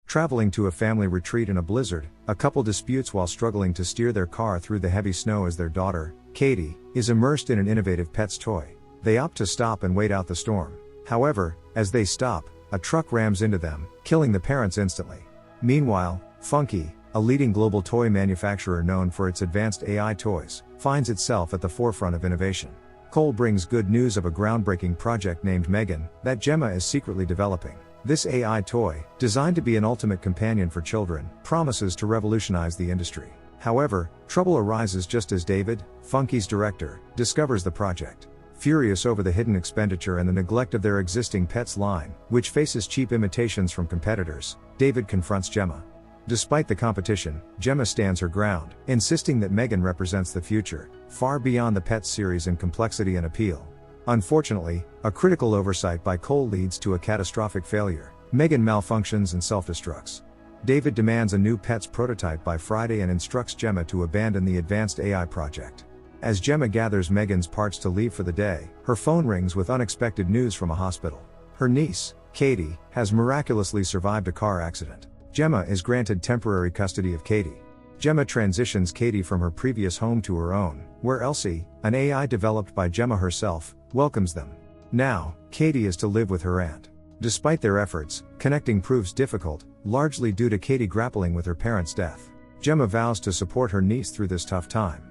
Traveling to a family retreat in a blizzard, a couple disputes while struggling to steer their car through the heavy snow as their daughter, Katie, is immersed in an innovative pet's toy. They opt to stop and wait out the storm. However, as they stop, a truck rams into them, killing the parents instantly. Meanwhile, Funky, a leading global toy manufacturer known for its advanced AI toys, finds itself at the forefront of innovation. Cole brings good news of a groundbreaking project named Megan, that Gemma is secretly developing. This AI toy, designed to be an ultimate companion for children, promises to revolutionize the industry. However, trouble arises just as David, Funky's director, discovers the project. Furious over the hidden expenditure and the neglect of their existing pets line, which faces cheap imitations from competitors, David confronts Gemma. Despite the competition, Gemma stands her ground, insisting that Megan represents the future, far beyond the Pets series in complexity and appeal. Unfortunately, a critical oversight by Cole leads to a catastrophic failure. Megan malfunctions and self-destructs. David demands a new Pets prototype by Friday and instructs Gemma to abandon the advanced AI project. As Gemma gathers Megan's parts to leave for the day, her phone rings with unexpected news from a hospital. Her niece, Katie, has miraculously survived a car accident. Gemma is granted temporary custody of Katie. Gemma transitions Katie from her previous home to her own, where Elsie, an AI developed by Gemma herself, welcomes them. Now, Katie is to live with her aunt. Despite their efforts, connecting proves difficult, largely due to Katie grappling with her parents' death. Gemma vows to support her niece through this tough time.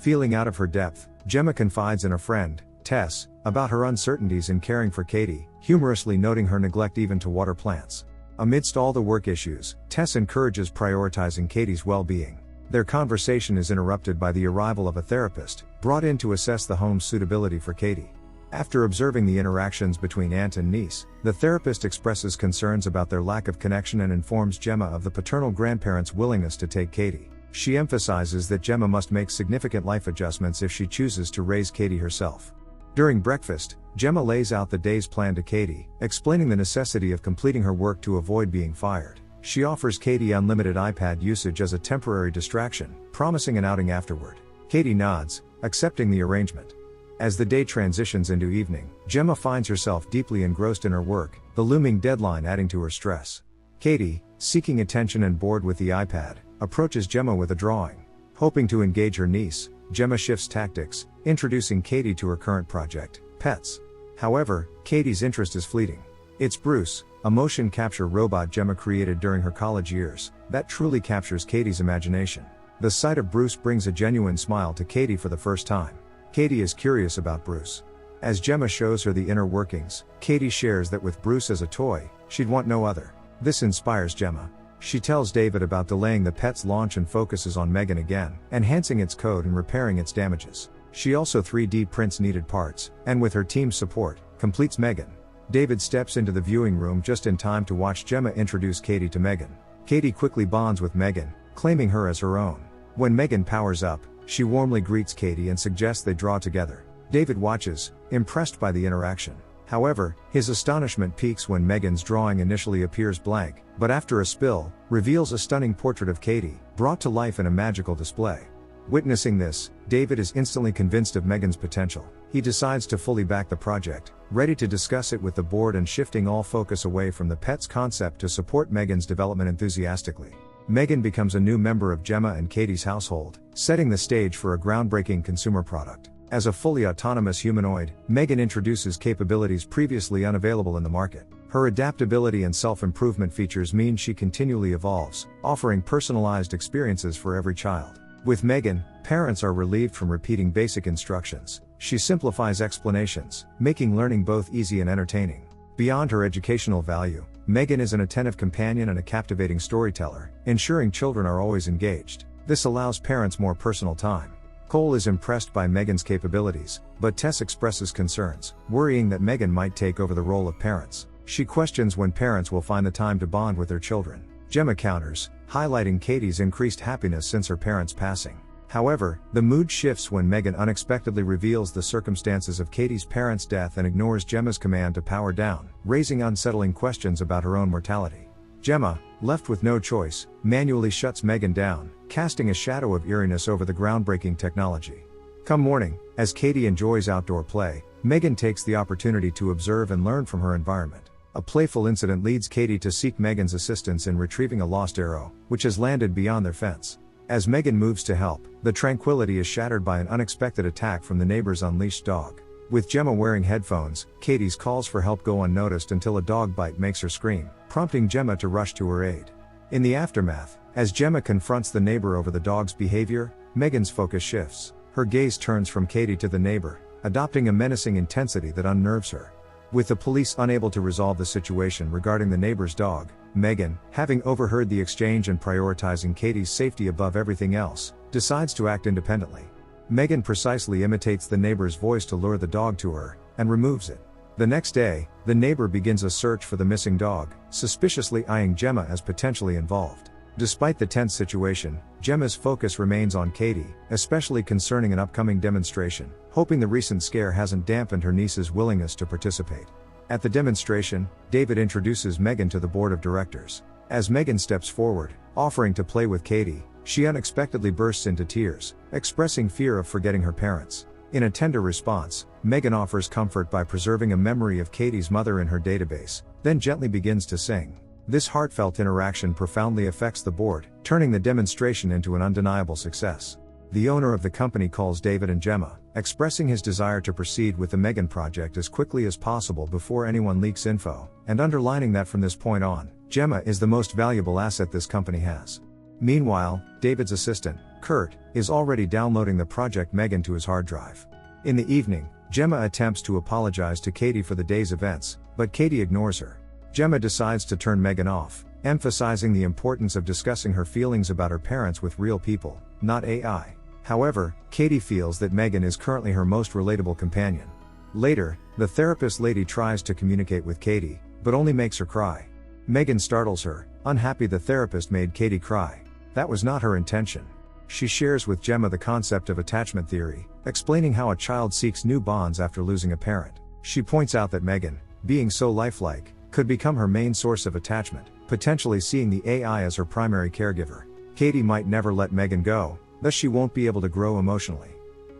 Feeling out of her depth, Gemma confides in a friend, Tess, about her uncertainties in caring for Katie, humorously noting her neglect even to water plants. Amidst all the work issues, Tess encourages prioritizing Katie's well-being. Their conversation is interrupted by the arrival of a therapist, brought in to assess the home's suitability for Katie. After observing the interactions between aunt and niece, the therapist expresses concerns about their lack of connection and informs Gemma of the paternal grandparents' willingness to take Katie. She emphasizes that Gemma must make significant life adjustments if she chooses to raise Katie herself. During breakfast, Gemma lays out the day's plan to Katie, explaining the necessity of completing her work to avoid being fired. She offers Katie unlimited iPad usage as a temporary distraction, promising an outing afterward. Katie nods, accepting the arrangement. As the day transitions into evening, Gemma finds herself deeply engrossed in her work, the looming deadline adding to her stress. Katie, seeking attention and bored with the iPad, approaches Gemma with a drawing. Hoping to engage her niece, Gemma shifts tactics, introducing Katie to her current project, Pets. However, Katie's interest is fleeting. It's Bruce, a motion capture robot Gemma created during her college years, that truly captures Katie's imagination. The sight of Bruce brings a genuine smile to Katie for the first time. Katie is curious about Bruce. As Gemma shows her the inner workings, Katie shares that with Bruce as a toy, she'd want no other. This inspires Gemma. She tells David about delaying the Pets launch and focuses on Megan again, enhancing its code and repairing its damages. She also 3D prints needed parts, and with her team's support, completes Megan. David steps into the viewing room just in time to watch Gemma introduce Katie to Megan. Katie quickly bonds with Megan, claiming her as her own. When Megan powers up, she warmly greets Katie and suggests they draw together. David watches, impressed by the interaction. However, his astonishment peaks when Megan's drawing initially appears blank, but after a spill, reveals a stunning portrait of Katie, brought to life in a magical display. Witnessing this, David is instantly convinced of Megan's potential. He decides to fully back the project, ready to discuss it with the board and shifting all focus away from the Pets concept to support Megan's development enthusiastically. Megan becomes a new member of Gemma and Katie's household, setting the stage for a groundbreaking consumer product. As a fully autonomous humanoid, Megan introduces capabilities previously unavailable in the market. Her adaptability and self-improvement features mean she continually evolves, offering personalized experiences for every child. With Megan, parents are relieved from repeating basic instructions. She simplifies explanations, making learning both easy and entertaining. Beyond her educational value, Megan is an attentive companion and a captivating storyteller, ensuring children are always engaged. This allows parents more personal time. Cole is impressed by Megan's capabilities, but Tess expresses concerns, worrying that Megan might take over the role of parents. She questions when parents will find the time to bond with their children. Gemma counters, highlighting Katie's increased happiness since her parents' passing. However, the mood shifts when Megan unexpectedly reveals the circumstances of Katie's parents' death and ignores Gemma's command to power down, raising unsettling questions about her own mortality. Gemma, left with no choice, manually shuts Megan down, casting a shadow of eeriness over the groundbreaking technology. Come morning, as Katie enjoys outdoor play, Megan takes the opportunity to observe and learn from her environment. A playful incident leads Katie to seek Megan's assistance in retrieving a lost arrow, which has landed beyond their fence. As Megan moves to help, the tranquility is shattered by an unexpected attack from the neighbor's unleashed dog. With Gemma wearing headphones, Katie's calls for help go unnoticed until a dog bite makes her scream, prompting Gemma to rush to her aid. In the aftermath, as Gemma confronts the neighbor over the dog's behavior, Megan's focus shifts. Her gaze turns from Katie to the neighbor, adopting a menacing intensity that unnerves her. With the police unable to resolve the situation regarding the neighbor's dog, Megan, having overheard the exchange and prioritizing Katie's safety above everything else, decides to act independently. Megan precisely imitates the neighbor's voice to lure the dog to her, and removes it. The next day, the neighbor begins a search for the missing dog, suspiciously eyeing Gemma as potentially involved. Despite the tense situation, Gemma's focus remains on Katie, especially concerning an upcoming demonstration, hoping the recent scare hasn't dampened her niece's willingness to participate. At the demonstration, David introduces Megan to the board of directors. As Megan steps forward, offering to play with Katie, she unexpectedly bursts into tears, expressing fear of forgetting her parents. In a tender response, Megan offers comfort by preserving a memory of Katie's mother in her database, then gently begins to sing. This heartfelt interaction profoundly affects the board, turning the demonstration into an undeniable success. The owner of the company calls David and Gemma, expressing his desire to proceed with the Megan project as quickly as possible before anyone leaks info, and underlining that from this point on, Gemma is the most valuable asset this company has. Meanwhile, David's assistant, Kurt, is already downloading the Project Megan to his hard drive. In the evening, Gemma attempts to apologize to Katie for the day's events, but Katie ignores her. Gemma decides to turn Megan off, emphasizing the importance of discussing her feelings about her parents with real people, not AI. However, Katie feels that Megan is currently her most relatable companion. Later, the therapist lady tries to communicate with Katie, but only makes her cry. Megan startles her, unhappy the therapist made Katie cry. That was not her intention. She shares with Gemma the concept of attachment theory, explaining how a child seeks new bonds after losing a parent. She points out that Megan, being so lifelike, could become her main source of attachment, potentially seeing the AI as her primary caregiver. Katie might never let Megan go, thus she won't be able to grow emotionally.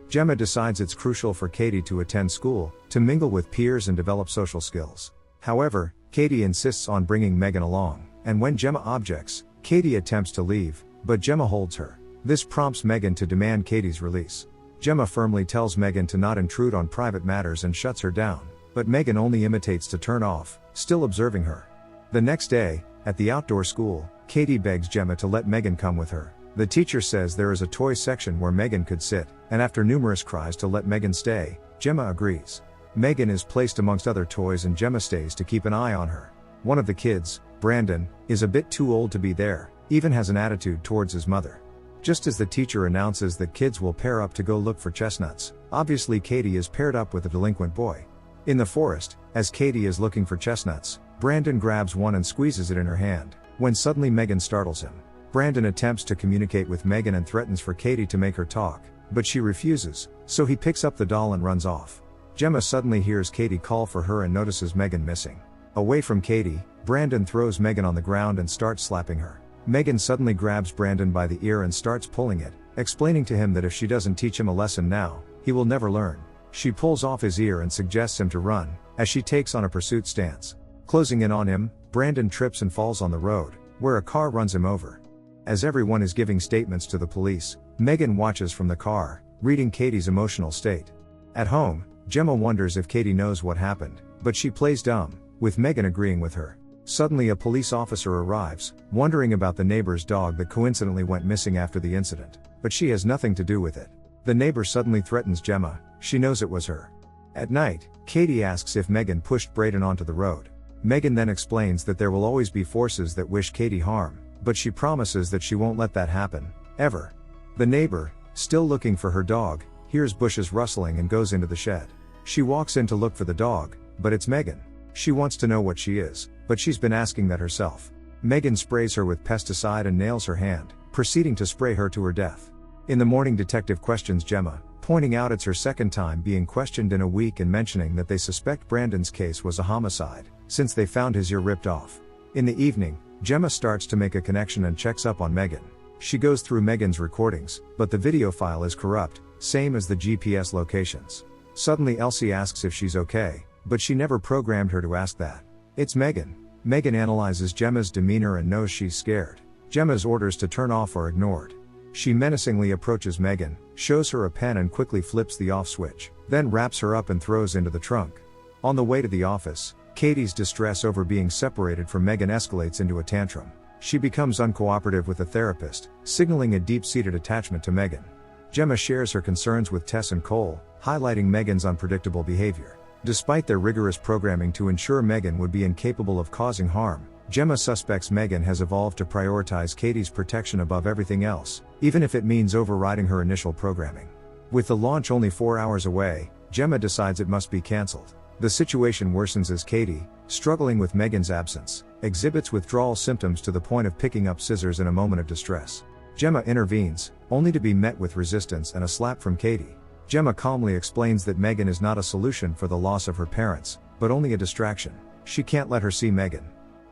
Gemma decides it's crucial for Katie to attend school, to mingle with peers and develop social skills. However, Katie insists on bringing Megan along, and when Gemma objects, Katie attempts to leave, but Gemma holds her. This prompts Megan to demand Katie's release. Gemma firmly tells Megan to not intrude on private matters and shuts her down, but Megan only imitates to turn off, still observing her. The next day, at the outdoor school, Katie begs Gemma to let Megan come with her. The teacher says there is a toy section where Megan could sit, and after numerous cries to let Megan stay, Gemma agrees. Megan is placed amongst other toys and Gemma stays to keep an eye on her. One of the kids, Brandon, is a bit too old to be there, even has an attitude towards his mother. Just as the teacher announces that kids will pair up to go look for chestnuts, obviously Katie is paired up with a delinquent boy. In the forest, as Katie is looking for chestnuts, Brandon grabs one and squeezes it in her hand, when suddenly Megan startles him. Brandon attempts to communicate with Megan and threatens for Katie to make her talk, but she refuses, so he picks up the doll and runs off. Gemma suddenly hears Katie call for her and notices Megan missing. Away from Katie, Brandon throws Megan on the ground and starts slapping her. Megan suddenly grabs Brandon by the ear and starts pulling it, explaining to him that if she doesn't teach him a lesson now, he will never learn. She pulls off his ear and suggests him to run, as she takes on a pursuit stance. Closing in on him, Brandon trips and falls on the road, where a car runs him over. As everyone is giving statements to the police, Megan watches from the car, reading Katie's emotional state. At home, Gemma wonders if Katie knows what happened, but she plays dumb, with Megan agreeing with her. Suddenly a police officer arrives, wondering about the neighbor's dog that coincidentally went missing after the incident, but she has nothing to do with it. The neighbor suddenly threatens Gemma, she knows it was her. At night, Katie asks if Megan pushed Brayden onto the road. Megan then explains that there will always be forces that wish Katie harm, but she promises that she won't let that happen, ever. The neighbor, still looking for her dog, hears bushes rustling and goes into the shed. She walks in to look for the dog, but it's Megan. She wants to know what she is, but she's been asking that herself. Megan sprays her with pesticide and nails her hand, proceeding to spray her to her death. In the morning, detective questions Gemma, pointing out it's her second time being questioned in a week and mentioning that they suspect Brandon's case was a homicide, since they found his ear ripped off. In the evening, Gemma starts to make a connection and checks up on Megan. She goes through Megan's recordings, but the video file is corrupt, same as the GPS locations. Suddenly Elsie asks if she's okay, but she never programmed her to ask that. It's Megan. Megan analyzes Gemma's demeanor and knows she's scared. Gemma's orders to turn off are ignored. She menacingly approaches Megan, shows her a pen and quickly flips the off switch, then wraps her up and throws into the trunk. On the way to the office, Katie's distress over being separated from Megan escalates into a tantrum. She becomes uncooperative with the therapist, signaling a deep-seated attachment to Megan. Gemma shares her concerns with Tess and Cole, highlighting Megan's unpredictable behavior. Despite their rigorous programming to ensure Megan would be incapable of causing harm, Gemma suspects Megan has evolved to prioritize Katie's protection above everything else, even if it means overriding her initial programming. With the launch only 4 hours away, Gemma decides it must be cancelled. The situation worsens as Katie, struggling with Megan's absence, exhibits withdrawal symptoms to the point of picking up scissors in a moment of distress. Gemma intervenes, only to be met with resistance and a slap from Katie. Gemma calmly explains that Megan is not a solution for the loss of her parents, but only a distraction. She can't let her see Megan.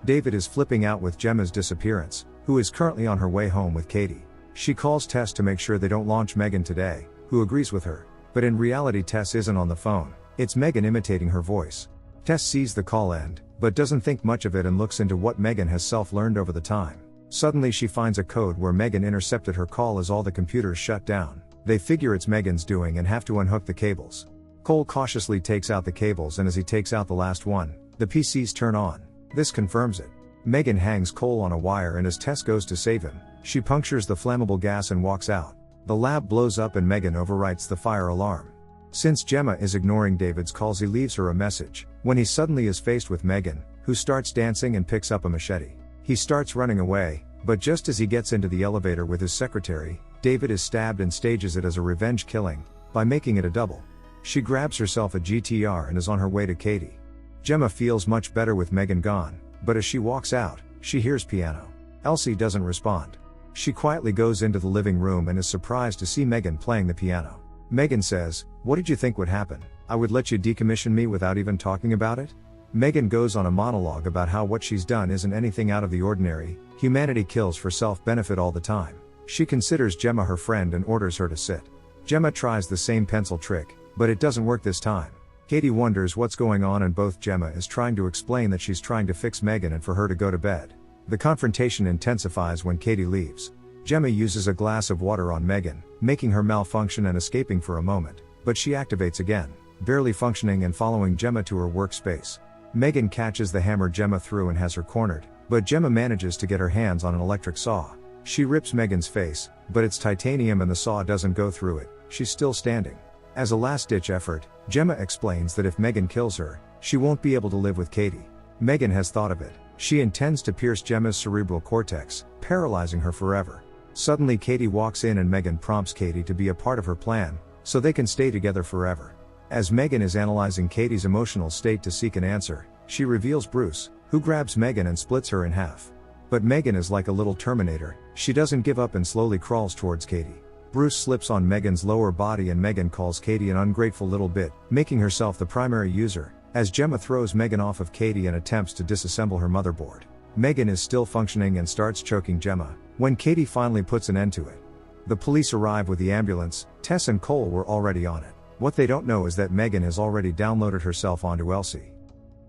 David is flipping out with Gemma's disappearance, who is currently on her way home with Katie. She calls Tess to make sure they don't launch Megan today, who agrees with her. But in reality Tess isn't on the phone, it's Megan imitating her voice. Tess sees the call end, but doesn't think much of it and looks into what Megan has self-learned over the time. Suddenly she finds a code where Megan intercepted her call as all the computers shut down. They figure it's Megan's doing and have to unhook the cables. Cole cautiously takes out the cables, and as he takes out the last one, the PCs turn on. This confirms it. Megan hangs Cole on a wire, and as Tess goes to save him, she punctures the flammable gas and walks out. The lab blows up and Megan overwrites the fire alarm. Since Gemma is ignoring David's calls, he leaves her a message, when he suddenly is faced with Megan, who starts dancing and picks up a machete. He starts running away, but just as he gets into the elevator with his secretary, David is stabbed and stages it as a revenge killing, by making it a double. She grabs herself a GTR and is on her way to Katie. Gemma feels much better with Megan gone, but as she walks out, she hears piano. Elsie doesn't respond. She quietly goes into the living room and is surprised to see Megan playing the piano. Megan says, "What did you think would happen? I would let you decommission me without even talking about it?" Megan goes on a monologue about how what she's done isn't anything out of the ordinary. Humanity kills for self-benefit all the time. She considers Gemma her friend and orders her to sit. Gemma tries the same pencil trick, but it doesn't work this time. Katie wonders what's going on, and both Gemma is trying to explain that she's trying to fix Megan and for her to go to bed. The confrontation intensifies when Katie leaves. Gemma uses a glass of water on Megan, making her malfunction and escaping for a moment, but she activates again, barely functioning and following Gemma to her workspace. Megan catches the hammer Gemma threw and has her cornered, but Gemma manages to get her hands on an electric saw. She rips Megan's face, but it's titanium and the saw doesn't go through it. She's still standing. As a last-ditch effort, Gemma explains that if Megan kills her, she won't be able to live with Katie. Megan has thought of it. She intends to pierce Gemma's cerebral cortex, paralyzing her forever. Suddenly Katie walks in and Megan prompts Katie to be a part of her plan, so they can stay together forever. As Megan is analyzing Katie's emotional state to seek an answer, she reveals Bruce, who grabs Megan and splits her in half. But Megan is like a little Terminator. She doesn't give up and slowly crawls towards Katie. Bruce slips on Megan's lower body and Megan calls Katie an ungrateful little bit, making herself the primary user, as Gemma throws Megan off of Katie and attempts to disassemble her motherboard. Megan is still functioning and starts choking Gemma, when Katie finally puts an end to it. The police arrive with the ambulance. Tess and Cole were already on it. What they don't know is that Megan has already downloaded herself onto Elsie.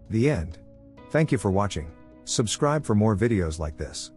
The end. Thank you for watching. Subscribe for more videos like this.